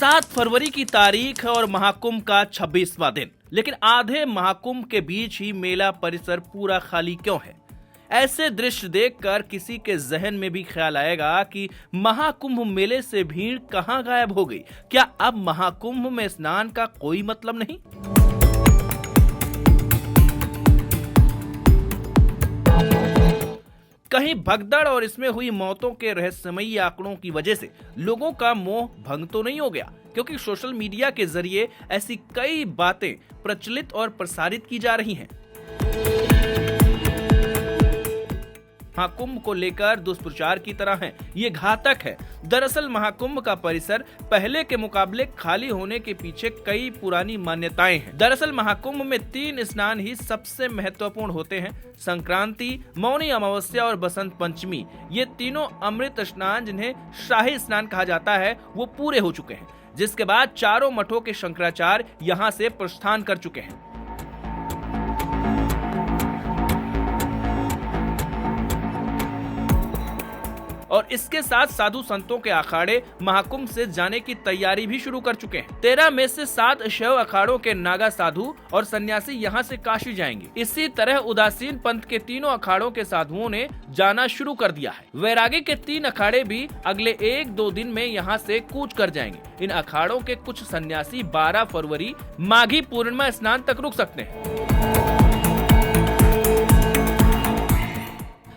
7 फरवरी की तारीख है और महाकुंभ का 26वां दिन। लेकिन आधे महाकुंभ के बीच ही मेला परिसर पूरा खाली क्यों है? ऐसे दृश्य देखकर किसी के जहन में भी ख्याल आएगा कि महाकुंभ मेले से भीड़ कहां गायब हो गई? क्या अब महाकुंभ में स्नान का कोई मतलब नहीं? कहीं भगदड़ और इसमें हुई मौतों के रहस्यमयी आंकड़ों की वजह से लोगों का मोह भंग तो नहीं हो गया? क्योंकि सोशल मीडिया के जरिए ऐसी कई बातें प्रचलित और प्रसारित की जा रही हैं। महाकुंभ को लेकर दुष्प्रचार की तरह है, ये घातक है। दरअसल महाकुंभ का परिसर पहले के मुकाबले खाली होने के पीछे कई पुरानी मान्यताएं हैं। दरअसल महाकुंभ में 3 स्नान ही सबसे महत्वपूर्ण होते हैं। संक्रांति, मौनी अमावस्या और बसंत पंचमी, ये तीनों अमृत स्नान जिन्हें शाही स्नान कहा जाता है, वो पूरे हो चुके हैं। जिसके बाद चारों मठों के शंकराचार्य यहाँ से प्रस्थान कर चुके हैं। और इसके साथ साधु संतों के अखाड़े महाकुंभ से जाने की तैयारी भी शुरू कर चुके हैं। 13 में से 7 शैव अखाड़ों के नागा साधु और सन्यासी यहाँ से काशी जाएंगे। इसी तरह उदासीन पंथ के तीनों अखाड़ों के साधुओं ने जाना शुरू कर दिया है। वैरागी के 3 अखाड़े भी अगले 1-2 दिन में यहाँ से कूच कर जाएंगे। इन अखाड़ों के कुछ सन्यासी 12 फरवरी माघी पूर्णिमा स्नान तक रुक सकते हैं।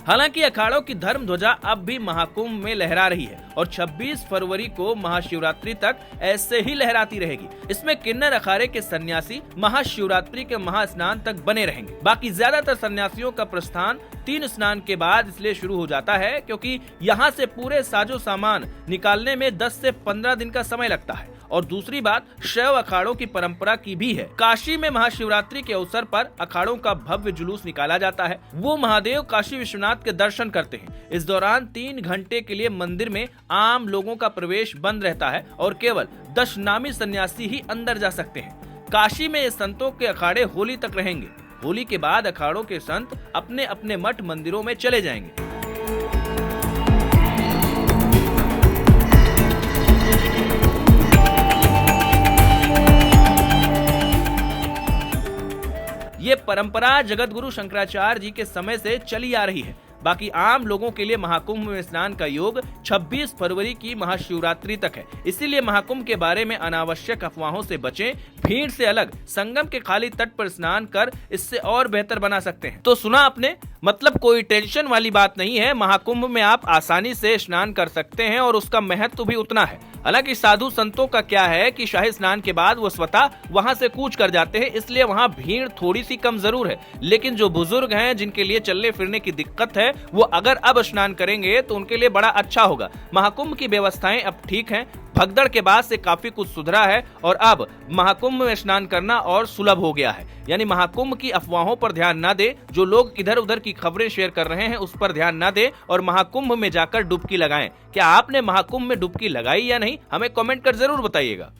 हालांकि अखाड़ों की धर्म ध्वजा अब भी महाकुंभ में लहरा रही है और 26 फरवरी को महाशिवरात्रि तक ऐसे ही लहराती रहेगी। इसमें किन्नर अखाड़े के सन्यासी महाशिवरात्रि के महास्नान तक बने रहेंगे। बाकी ज्यादातर सन्यासियों का प्रस्थान 3 स्नान के बाद इसलिए शुरू हो जाता है क्योंकि यहाँ से पूरे साजो सामान निकालने में 10 से 15 दिन का समय लगता है। और दूसरी बात शैव अखाड़ों की परंपरा की भी है। काशी में महाशिवरात्रि के अवसर पर अखाड़ों का भव्य जुलूस निकाला जाता है। वो महादेव काशी विश्वनाथ के दर्शन करते हैं। इस दौरान 3 घंटे के लिए मंदिर में आम लोगों का प्रवेश बंद रहता है और केवल 10 नामी सन्यासी ही अंदर जा सकते हैं। काशी में संतों के अखाड़े होली तक रहेंगे। होली के बाद अखाड़ों के संत अपने अपने मठ मंदिरों में चले जाएंगे। ये परंपरा जगत गुरु शंकराचार्य जी के समय से चली आ रही है। बाकी आम लोगों के लिए महाकुंभ में स्नान का योग 26 फरवरी की महाशिवरात्रि तक है। इसीलिए महाकुंभ के बारे में अनावश्यक अफवाहों से बचें। भीड़ से अलग संगम के खाली तट पर स्नान कर इससे और बेहतर बना सकते हैं। तो सुना आपने, मतलब कोई टेंशन वाली बात नहीं है। महाकुंभ में आप आसानी से स्नान कर सकते हैं और उसका महत्व भी उतना है। हालांकि साधु संतों का क्या है कि शाही स्नान के बाद वो स्वतः वहां से कूच कर जाते हैं, इसलिए वहां भीड़ थोड़ी सी कम जरूर है। लेकिन जो बुजुर्ग हैं, जिनके लिए चलने फिरने की दिक्कत है, वो अगर अब स्नान करेंगे तो उनके लिए बड़ा अच्छा होगा। महाकुंभ की व्यवस्थाएं अब ठीक हैं। भगदड़ के बाद से काफी कुछ सुधरा है और अब महाकुंभ में स्नान करना और सुलभ हो गया है। यानी महाकुंभ की अफवाहों पर ध्यान न दे, जो लोग इधर उधर की खबरें शेयर कर रहे हैं उस पर ध्यान न दे और महाकुंभ में जाकर डुबकी लगाएं। क्या आपने महाकुंभ में डुबकी लगाई या नहीं? हमें कमेंट कर जरूर बताइएगा।